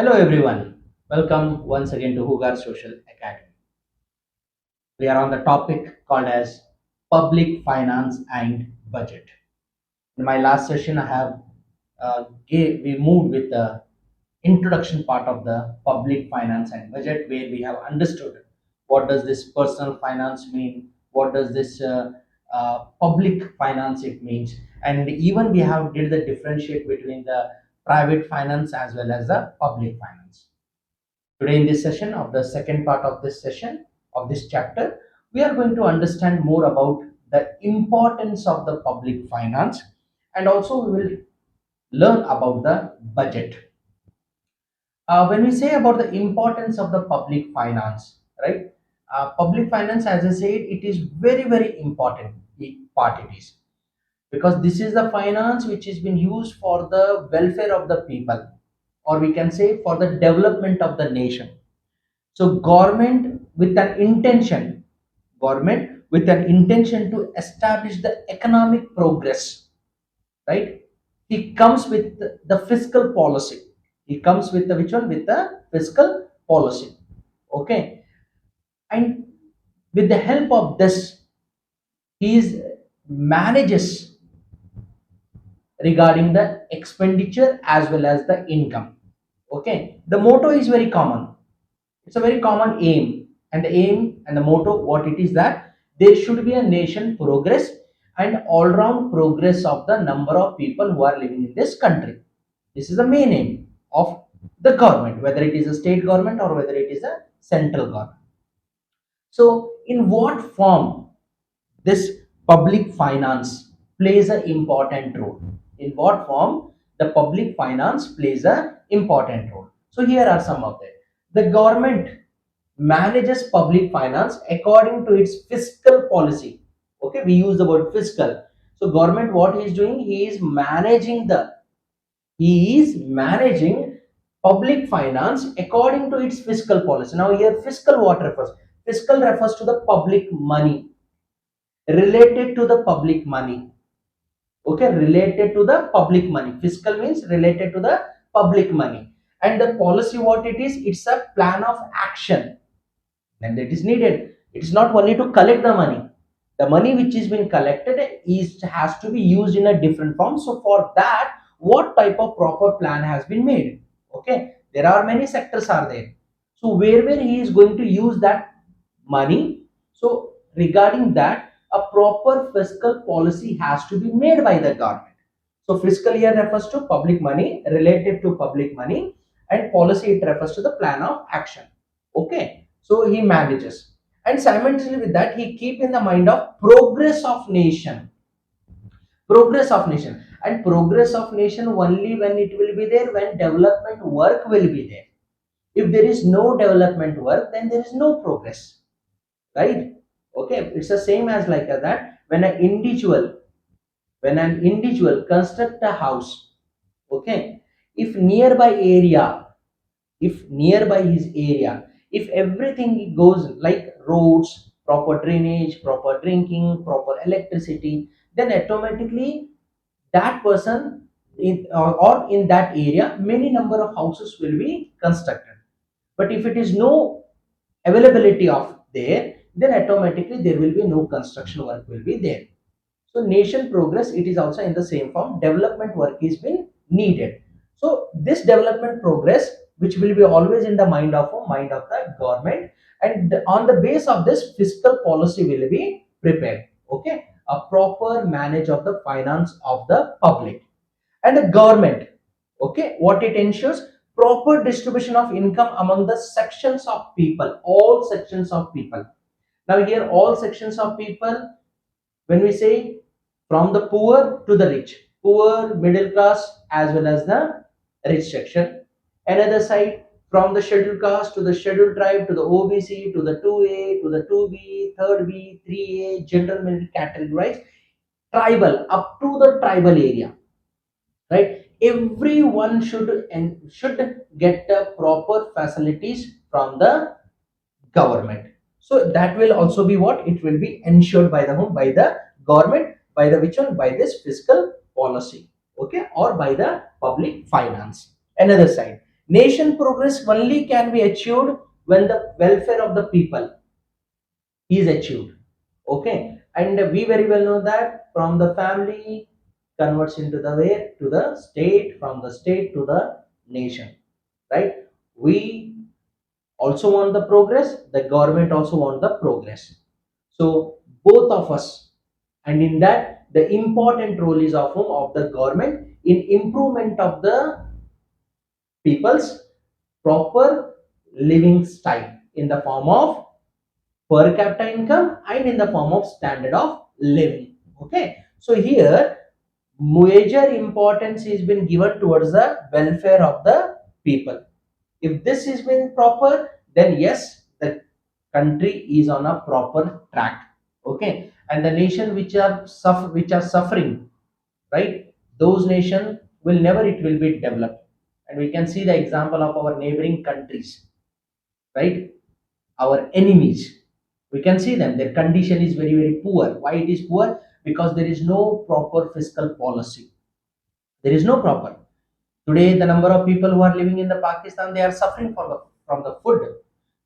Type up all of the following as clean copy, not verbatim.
Hello everyone. Welcome once again to Hugar Social Academy. We are on the topic called as public finance and budget. In my last session, I have we moved with the introduction part of the public finance and budget, where we have understood what does this personal finance mean, what does this public finance it means, and even we have did the differentiate between the private finance as well as the public finance. Today, in this session of the second part of this session of this chapter, we are going to understand more about the importance of the public finance, and also we will learn about the budget. When we say about the importance of the public finance, right? Public finance, as I said, it is very, very important part it is, because this is the finance which has been used for the welfare of the people, or we can say for the development of the nation. So government with an intention to establish the economic progress, right? He comes with the fiscal policy. He comes with the which one? With the fiscal policy. Okay. And with the help of this, he manages regarding the expenditure as well as the income. Okay. The motto is very common. It's a very common aim, and the aim and the motto, what it is, that there should be a nation progress and all-round progress of the number of people who are living in this country. This is the main aim of the government, whether it is a state government or whether it is a central government. So, in what form this public finance plays an important role? In what form the public finance plays an important role? So, here are some of them. The government manages public finance according to its fiscal policy. Okay, we use the word fiscal. So, government, what he is doing, he is managing public finance according to its fiscal policy. Now, here fiscal what refers? Fiscal refers to the public money, related to the public money. Okay, related to the public money. Fiscal means related to the public money. And the policy, what it is, it's a plan of action, and that is needed. It's not only to collect the money. The money which is being collected is has to be used in a different form. So for that, what type of proper plan has been made? Okay, there are many sectors are there. So where he is going to use that money, so regarding that, a proper fiscal policy has to be made by the government. So fiscal year refers to public money, related to public money, and policy it refers to the plan of action. Okay, so he manages, and simultaneously with that, he keep in the mind of progress of nation, and progress of nation only when it will be there, when development work will be there. If there is no development work, then there is no progress, right? Okay, it's the same as like that. When an individual construct a house, okay, if nearby area, if nearby his area, if everything goes like roads, proper drainage, proper drinking, proper electricity, then automatically that person or in that area many number of houses will be constructed. But if it is no availability of there, then automatically there will be no construction work will be there. So nation progress, it is also in the same form. Development work is been needed. So this development progress, which will be always in the mind of the government, and on the base of this, fiscal policy will be prepared. Okay, a proper manage of the finance of the public and the government. Okay, what it ensures, proper distribution of income among the sections of people, all sections of people. Now here, all sections of people, when we say from the poor to the rich, poor, middle class, as well as the rich section. Another side, from the scheduled caste to the scheduled tribe to the OBC to the 2A to the 2B, 3rd B, 3A, general merit categorized, tribal up to the tribal area, right? Everyone should get the proper facilities from the government. So that will also be what it will be ensured by the whom, by the government, by the which one, by this fiscal policy, okay, or by the public finance. Another side, Nation progress only can be achieved when the welfare of the people is achieved. Okay, and we very well know that from the family converts into the where to the state, from the state to the nation, right? We also want the progress, the government also want the progress. So both of us, and in that the important role is of whom, of the government in improvement of the people's proper living style in the form of per capita income and in the form of standard of living. Okay, so here major importance is been given towards the welfare of the people. If this is been proper, then yes, the country is on a proper track. Okay, and the nation which are suffering, right? Those nation will never it will be developed, and we can see the example of our neighboring countries, right? Our enemies, we can see them, their condition is very very poor. Why it is poor? Because there is no proper fiscal policy. There is no proper. Today the number of people who are living in the Pakistan, they are suffering from the food.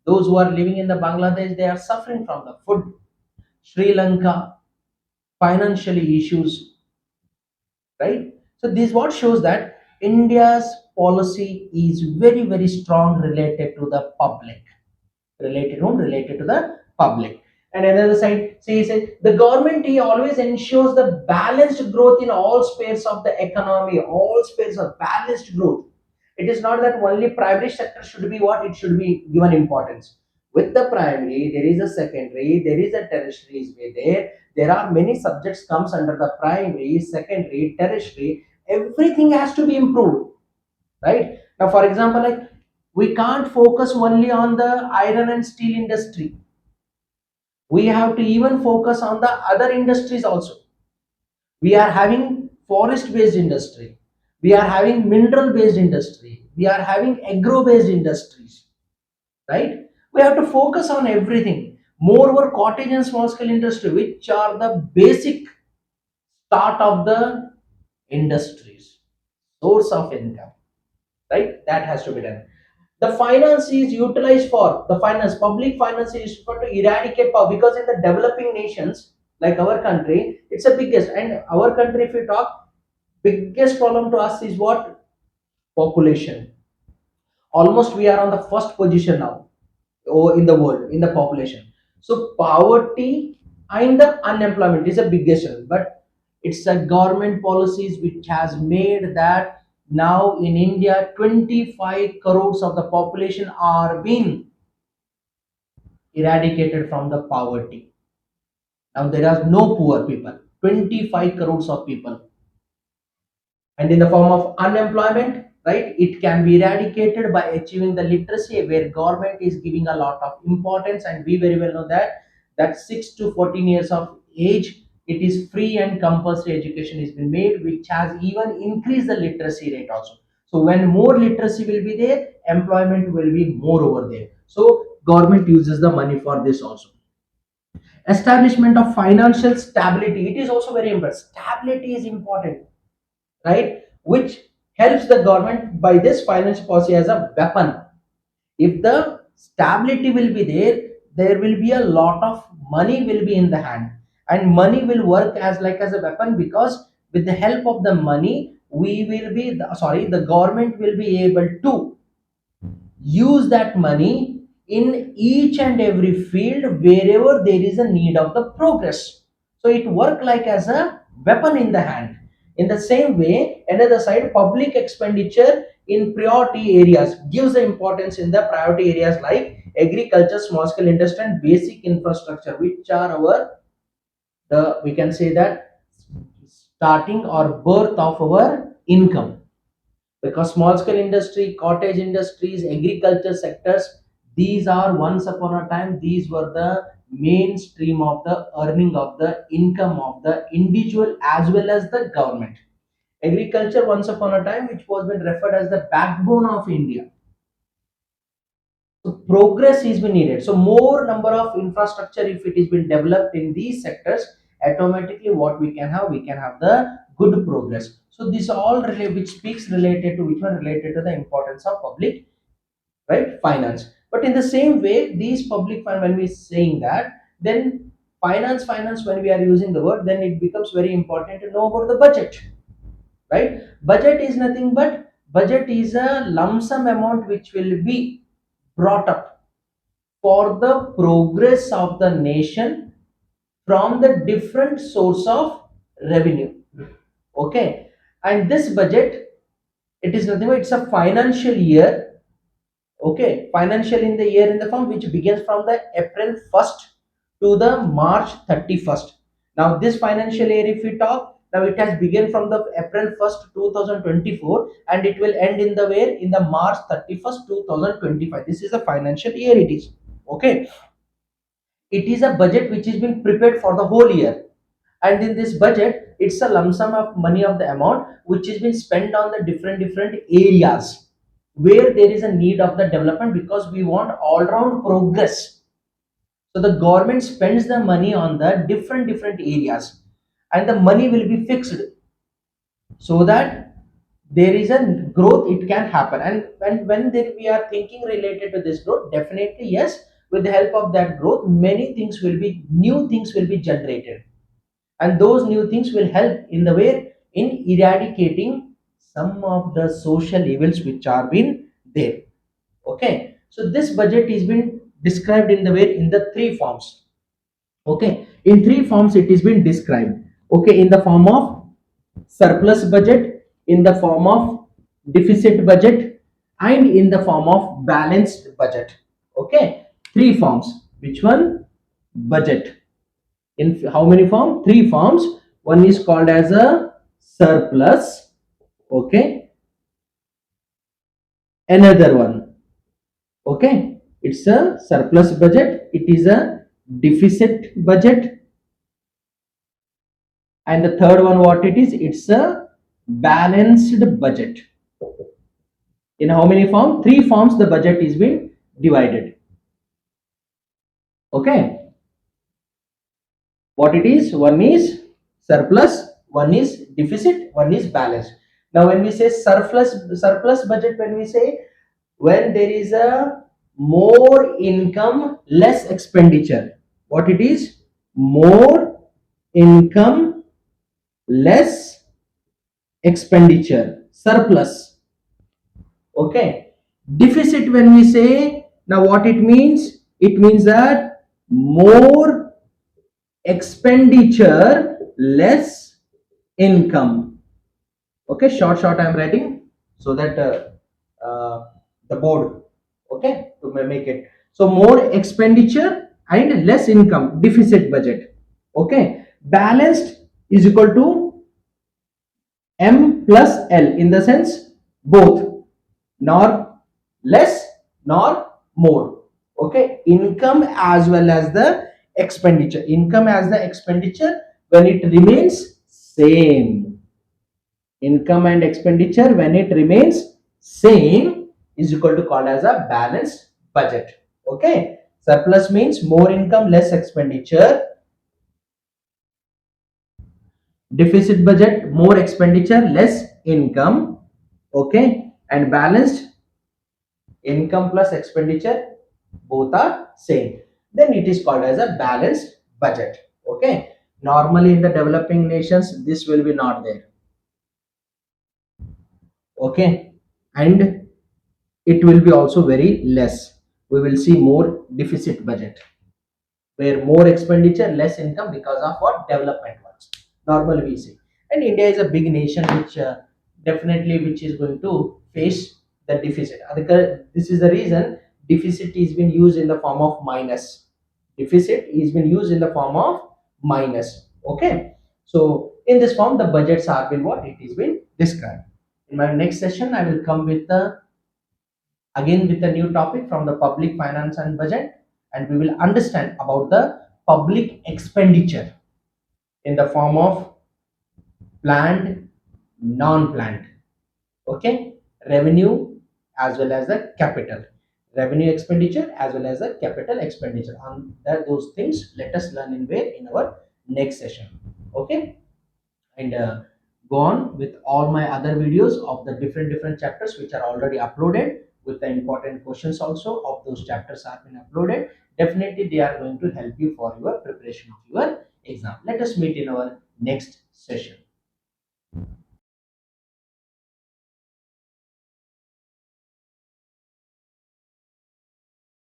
Those who are living in the Bangladesh, they are suffering from the food. Sri Lanka, financially issues, right? So this what shows that India's policy is very very strong related to the public, related to the public. And another side, see, he said the government he always ensures the balanced growth in all spheres of the economy, all spheres of balanced growth. It is not that only private sector should be what it should be given importance. With the primary there is a secondary, there is a tertiary is there are many subjects comes under the primary, secondary, tertiary. Everything has to be improved, right? Now for example, like we can't focus only on the iron and steel industry. We have to even focus on the other industries also. We are having forest based industry, we are having mineral based industry, we are having agro based industries, right? We have to focus on everything. Moreover, cottage and small scale industry, which are the basic start of the industries, source of income, right? That has to be done. The finance is utilized for the finance, public finance is for to eradicate poverty, because in the developing nations like our country, it's the biggest. And our country, if we talk, biggest problem to us is what? Population. Almost we are on the first position now, or in the world in the population. So poverty and the unemployment is the biggest one. But it's a government policies which has made that now in India 25 crores of the population are being eradicated from the poverty. Now there are no poor people, 25 crores of people. And in the form of unemployment, right, it can be eradicated by achieving the literacy, where government is giving a lot of importance. And we very well know that 6 to 14 years of age, it is free and compulsory education is been made, which has even increased the literacy rate also. So when more literacy will be there, employment will be more over there. So government uses the money for this also. Establishment of financial stability, it is also very important. Stability is important, right? Which helps the government by this finance policy as a weapon. If the stability will be there, there will be a lot of money will be in the hand, and money will work as like as a weapon, because with the help of the money we will be the government will be able to use that money in each and every field wherever there is a need of the progress. So it work like as a weapon in the hand. In the same way, another side, public expenditure in priority areas gives the importance in the priority areas like agriculture, small scale industry, and basic infrastructure, which are our, the we can say that starting or birth of our income. Because small scale industry, cottage industries, agriculture sectors, these are once upon a time, these were the mainstream of the earning of the income of the individual as well as the government. Agriculture once upon a time, which was been referred as the backbone of India. So progress is been needed. So more number of infrastructure if it is been developed in these sectors, automatically what we can have the good progress. So this all which speaks related to which one related to the importance of public, right, finance. But in the same way, these public fund, when we saying that, then finance, when we are using the word, then it becomes very important to know about the budget, right? Budget is nothing but budget is a lump sum amount which will be brought up for the progress of the nation from the different source of revenue. Okay, and this budget, it is nothing but it's a financial year. Okay, financial in the year in the form which begins from the April 1st to the March 31st. Now this financial year, if we talk, now it has begun from the April 1st 2024 and it will end in the where, in the March 31st 2025. This is a financial year it is. Okay, it is a budget which is being prepared for the whole year, and in this budget it's a lump sum of money of the amount which is being spent on the different areas where there is a need of the development, because we want all round progress. So the government spends the money on the different areas, and the money will be fixed so that there is a growth it can happen. And when there, we are thinking related to this growth, definitely yes, with the help of that growth many things will be, new things will be generated, and those new things will help in the way in eradicating some of the social evils which are been there. Okay, so this budget is been described in the way in the three forms. Okay, in three forms it is been described. Okay, in the form of surplus budget, in the form of deficit budget, and in the form of balanced budget. Okay, three forms. Which one? Budget. In how many forms? Three forms. One is called as a surplus. Okay, another one. Okay, it's a surplus budget, it is a deficit budget, and the third one, what it is, it's a balanced budget. In how many forms? Three forms the budget is being divided. Okay, what it is? One is surplus, one is deficit, one is balanced. Now when we say surplus budget, when we say when there is a more income less expenditure, what it is? More income less expenditure, surplus. Okay, deficit, when we say, now what it means, it means that more expenditure less income. Okay, short I am writing so that the board, okay, to make it, so more expenditure and less income, deficit budget. Okay, balanced is equal to M plus L, in the sense both, nor less nor more. Okay, income as well as the expenditure, income as the expenditure, when it remains same, income and expenditure when it remains same is equal to called as a balanced budget. Okay, surplus means more income less expenditure, deficit budget more expenditure less income. Okay, and balanced, income plus expenditure both are same, then it is called as a balanced budget. Okay, normally in the developing nations this will be not there. Okay, and it will be also very less, we will see more deficit budget where more expenditure less income, because of what, development ones normally we see. And India is a big nation which definitely which is going to face the deficit. This is the reason deficit is been used in the form of minus, deficit is been used in the form of minus. Okay, so in this form the budgets are been what it is been described. In my next session I will come with the again with a new topic from the public finance and budget, and we will understand about the public expenditure in the form of planned, non-planned. Okay, revenue as well as the capital, revenue expenditure as well as the capital expenditure. On that, those things let us learn in where, in our next session. Okay, and go on with all my other videos of the different chapters which are already uploaded, with the important questions also of those chapters have been uploaded. Definitely they are going to help you for your preparation of your exam. Let us meet in our next session.